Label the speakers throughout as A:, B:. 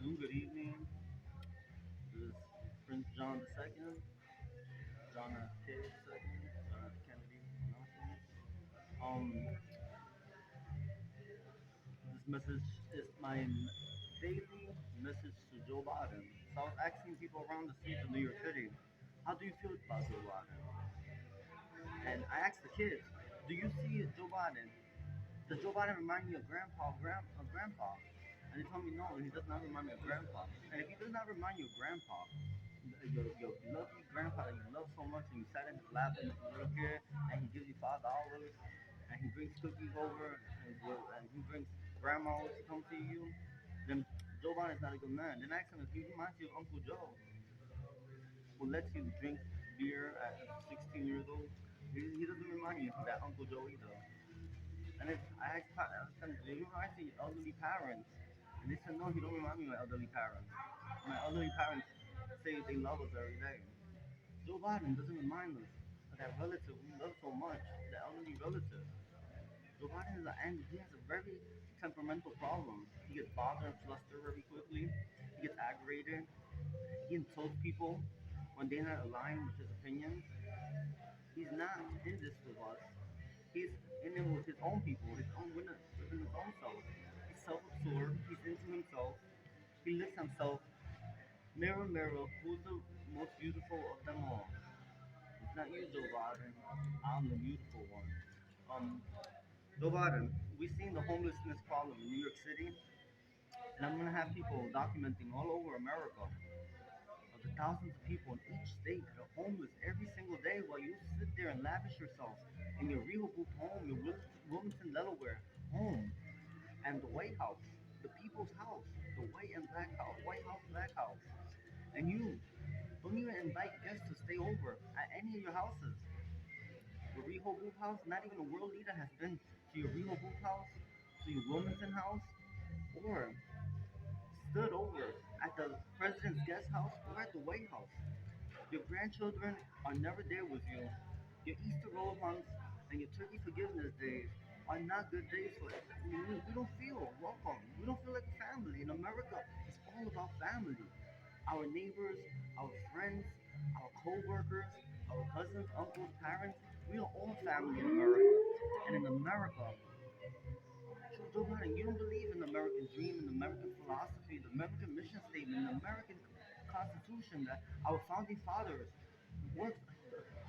A: afternoon, good evening. This is Prince John II, John F. K. II, John F. Kennedy. Um, this message is my daily message to Joe Biden. So I was asking people around the streets of New York City, how do you feel about Joe Biden? And I asked the kids, do you see Joe Biden? Does Joe Biden remind you of grandpa? And they told me no, he does not remind me of grandpa. And if he does not remind you of grandpa, your lovely grandpa that you love so much, and you sat in his lap when you were a little kid, and he gives you $5, and he brings cookies over, and he brings grandma to come see you, then Joe Biden is not a good man. Then ask him if he reminds you of Uncle Joe, who lets you drink beer at 16 years old. He doesn't remind you of that Uncle Joe either. And if I asked them, do you remind me of elderly parents? And they said, no, he don't remind me of my elderly parents. My elderly parents say they love us every day. Joe Biden doesn't remind us of that relative we love so much, the elderly relative. Joe Biden is he has a very temperamental problem. He gets bothered and flustered very quickly. He gets aggravated. He insults people when they're not aligned with his opinions. He's not in this with us. He's in it with his own people, his own within his own self. He's self-absorbed. He's into himself. He lifts himself. Mirror, mirror, who's the most beautiful of them all? It's not you, Joe Biden. I'm the beautiful one. Um, Joe Biden, we've seen the homelessness problem in New York City, and I'm gonna have people documenting all over America of the thousands of people in each state that are homeless every single day while you sit there and lavish yourself in your Rehoboth home, your Wilmington, Delaware home, and the White House, the people's house, the white and black house, White House, black house. And you don't even invite guests to stay over at any of your houses. The Rehoboth house, not even a world leader has been to your Rehoboth house, to your Wilmington house, or stood over at the president's guest house or at the White House. Your grandchildren are never there with you. Your Easter roll months and your turkey forgiveness days are not good days for us. We don't feel welcome. We don't feel like a family. In America, it's all about family. Our neighbors, our friends, our co-workers, our cousins, uncles, parents, we are all family in America. And in America, Joe Biden, you don't believe in the American dream, in the American philosophy, the American mission statement, the American Constitution that our founding fathers worked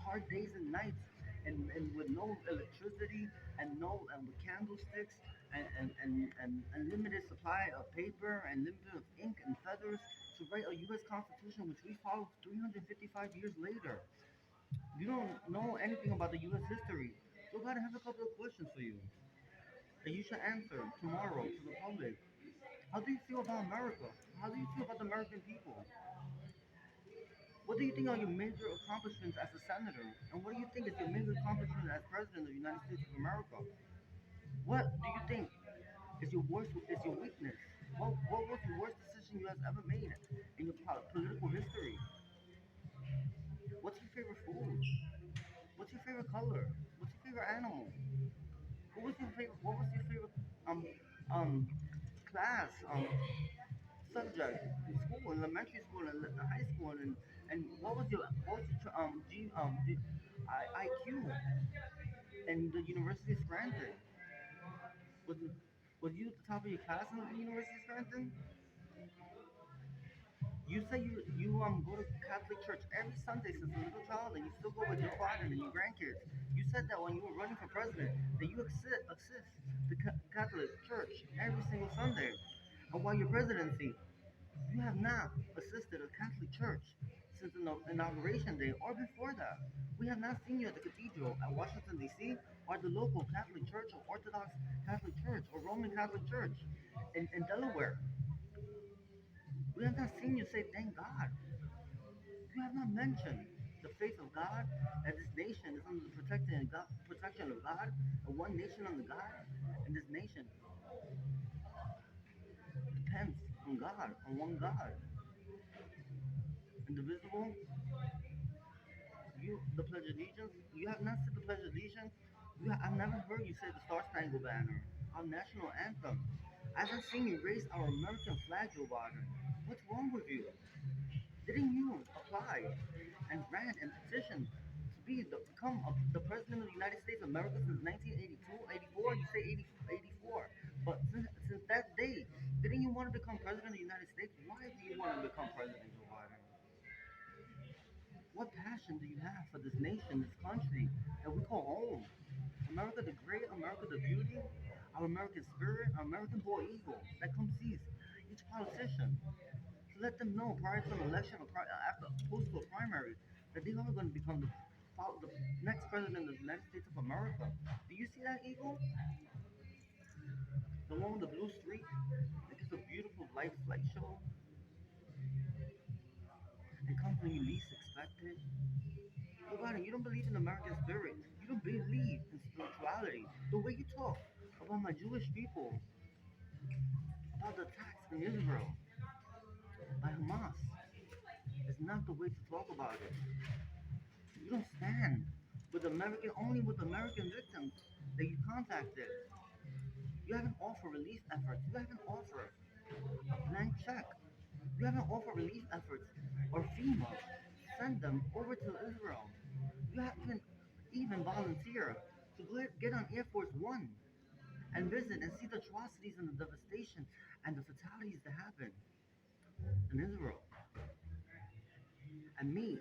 A: hard days and nights and with no electricity and with candlesticks and limited supply of paper and limited of ink and feathers to write a U.S. Constitution which we followed 355 years later. You don't know anything about the U.S. history. So God, I have a couple of questions for you that you should answer tomorrow to the public. How do you feel about America? How do you feel about the American people? What do you think are your major accomplishments as a senator? And what do you think is your major accomplishment as president of the United States of America? What do you think is your weakness? What was the worst decision you have ever made in your political history? What's your favorite food? What's your favorite color? What's your favorite animal? What was your favorite um um class subject in school, in elementary school, and high school, and what was your IQ and the University of Scranton? Was it, was you at the top of your class in the University of Scranton? You say you go to Catholic church every Sunday since a little child, and you still go with Joe Biden and your grandkids. You said that when you were running for president, that you assist the Catholic Church every single Sunday. And while your presidency, you have not assisted a Catholic church since the inauguration day or before that. We have not seen you at the cathedral at Washington, D.C., or the local Catholic Church or Orthodox Catholic Church or Roman Catholic Church in Delaware. We have not seen you say thank God. You have not mentioned the faith of God, that this nation is under the protection of God, and one nation under God, and this nation depends on God, on one God, indivisible. The Pledge of Allegiance. You have not said the Pledge of Allegiance. I've never heard you say the Star Spangled Banner, our national anthem. As I'm seeing you raise our American flag, Joe Biden, what's wrong with you? Didn't you apply and ran and petitioned to become the president of the United States of America since 1982, 84? You say 80, 84. But since that day, didn't you want to become president of the United States? Why do you want to become president, Joe Biden? What passion do you have for this nation, this country that we call home? America the Great, America the Beauty, our American spirit, our American boy eagle that comes sees each politician to let them know prior to an election or after post to a primary that they are going to become the next president of the United States of America. Do you see that eagle? The one with the blue streak? It gives a beautiful light flight show and comes when you least expect it. Oh God, you don't believe in American spirit. You don't believe in spirituality. The way you talk about my Jewish people, about the attacks in Israel by Hamas, is not the way to talk about it. You don't stand with American only with American victims that you contacted. You haven't offered relief efforts. You haven't offered a blank check. You haven't offered relief efforts or FEMA. Send them over to Israel. You haven't even volunteered to get on Air Force One and visit and see the atrocities and the devastation and the fatalities that happen in Israel. And meet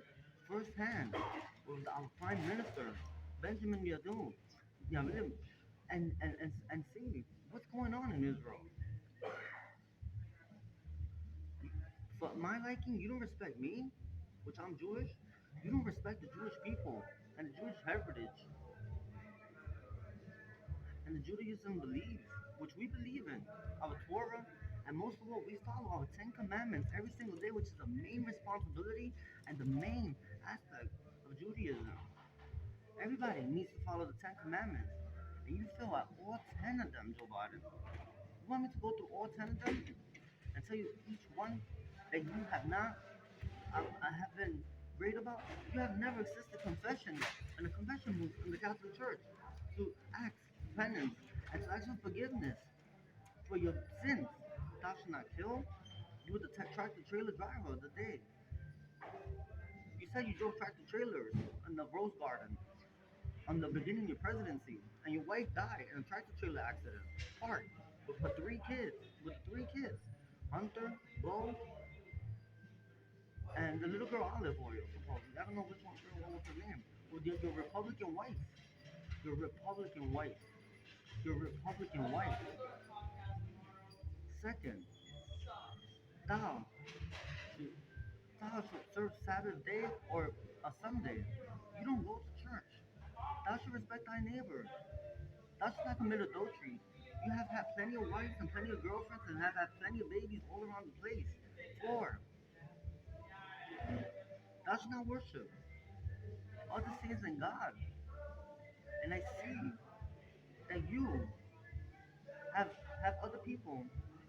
A: firsthand with our Prime Minister, Benjamin Yavim, and see what's going on in Israel. For my liking, you don't respect me, which I'm Jewish. You don't respect the Jewish people and the Jewish heritage and the Judaism believes, which we believe in, our Torah, and most of all, we follow our Ten Commandments every single day, which is the main responsibility and the main aspect of Judaism. Everybody needs to follow the Ten Commandments, and you fill out all 10 of them, Joe Biden. You want me to go through all 10 of them and tell you each one that you have not I have been great about? You have never assisted confession in a confession booth in the Catholic Church to ask penance and to ask for forgiveness for your sins. Thou shalt not kill. You were the tractor trailer driver of the day. You said you drove tractor trailers in the Rose Garden on the beginning of your presidency, and your wife died in a tractor trailer accident. Hard. With her three kids. With three kids. Hunter, Bo, and the little girl Olive Oil, supposedly. I don't know which one girl what was her name. Well, your Republican wife. Your Republican wife. Your Republican wife. Second, thou should, thou should serve Saturday or a Sunday. You don't go to church. Thou should respect thy neighbor. Thou should not commit adultery. You have had plenty of wives and plenty of girlfriends and have had plenty of babies all around the place. Four, thou should not worship other things than God. And I see that you have have other people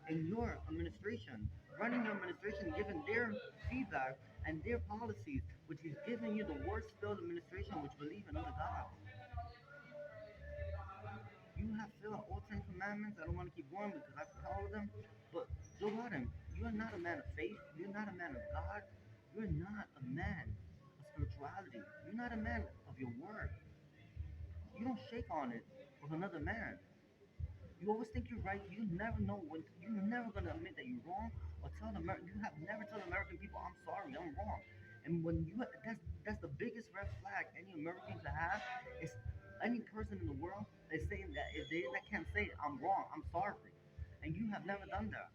A: in your administration running your administration, giving their feedback and their policies, which is giving you the worst failed administration, which believe in other gods. You have failed all 10 commandments. I don't want to keep going because I forgot all of them. But Joe Biden, you are not a man of faith. You're not a man of God. You're not a man of spirituality. You're not a man of your word. You don't shake on it with another man. You always think you're right. You never know when. You're never gonna admit that you're wrong, or tell the You have never tell the American people, "I'm sorry, I'm wrong." And when you that's the biggest red flag any American can have is any person in the world is saying that if they that can't say I'm wrong, I'm sorry, and you have never done that.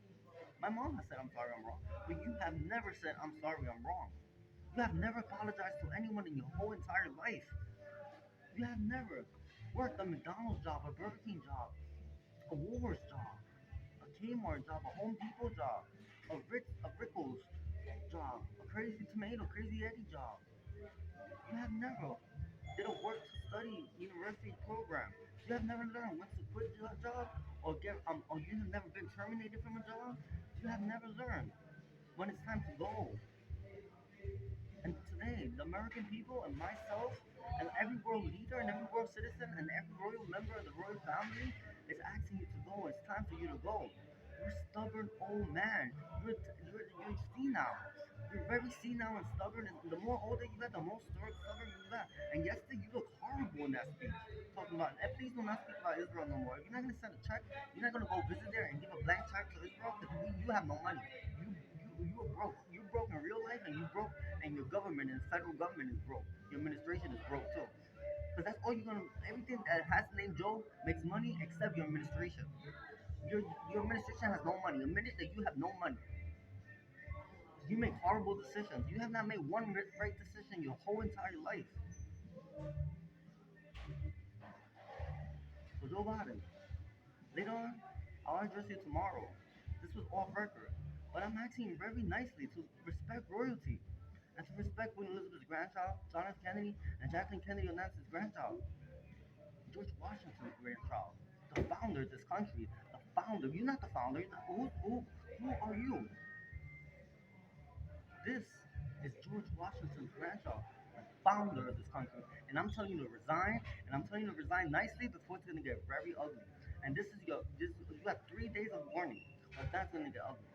A: My mom has said I'm sorry, I'm wrong, but you have never said I'm sorry, I'm wrong. You have never apologized to anyone in your whole entire life. You have never worked a McDonald's job, a Burger King job, a Woolworths job, a Kmart job, a Home Depot job, a Rickles job, a Crazy Tomato, Crazy Eddie job. You have never did a work to study university program. You have never learned when to quit your job or you have never been terminated from a job. You have never learned when it's time to go. And today, the American people and myself and every world leader and every world citizen and every royal member of the royal family is asking you to go. It's time for you to go. stubborn old man. You're senile. You're very senile and stubborn. And the more older you get, the more stubborn you get. And yesterday you look horrible in that speech. Talking about, and please do not speak about Israel no more. If you're not gonna send a check, you're not gonna go visit there and give a blank check to Israel because you have no money. You are broke. You're broke in real life, and you broke, and your government and federal government is broke. Your administration is broke too. Because that's all you're gonna. Everything that has the name Joe makes money except your administration. Your administration has no money. A minute that you have no money, you make horrible decisions. You have not made one right decision your whole entire life. So Joe Biden, later on, I'll address you tomorrow. This was off record, but I'm asking you very nicely to respect royalty and to respect Queen Elizabeth's grandchild, John F. Kennedy, and Jacqueline Kennedy Onassis' grandchild, George Washington's grandchild, the founder of this country, the founder. You're not the founder. You're not, who are you? This is George Washington's grandchild, the founder of this country. And I'm telling you to resign, and I'm telling you to resign nicely before it's gonna get very ugly. And you have 3 days of warning, but that's gonna get ugly.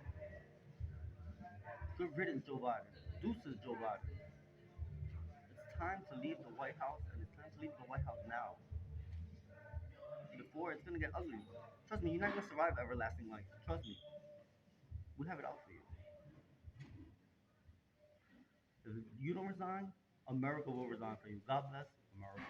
A: Good riddance, Joe Biden. Deuces, Joe Biden. It's time to leave the White House, and it's time to leave the White House now. Before it's gonna get ugly. Trust me, you're not gonna survive everlasting life. Trust me. We have it out for you. If you don't resign, America will resign for you. God bless America.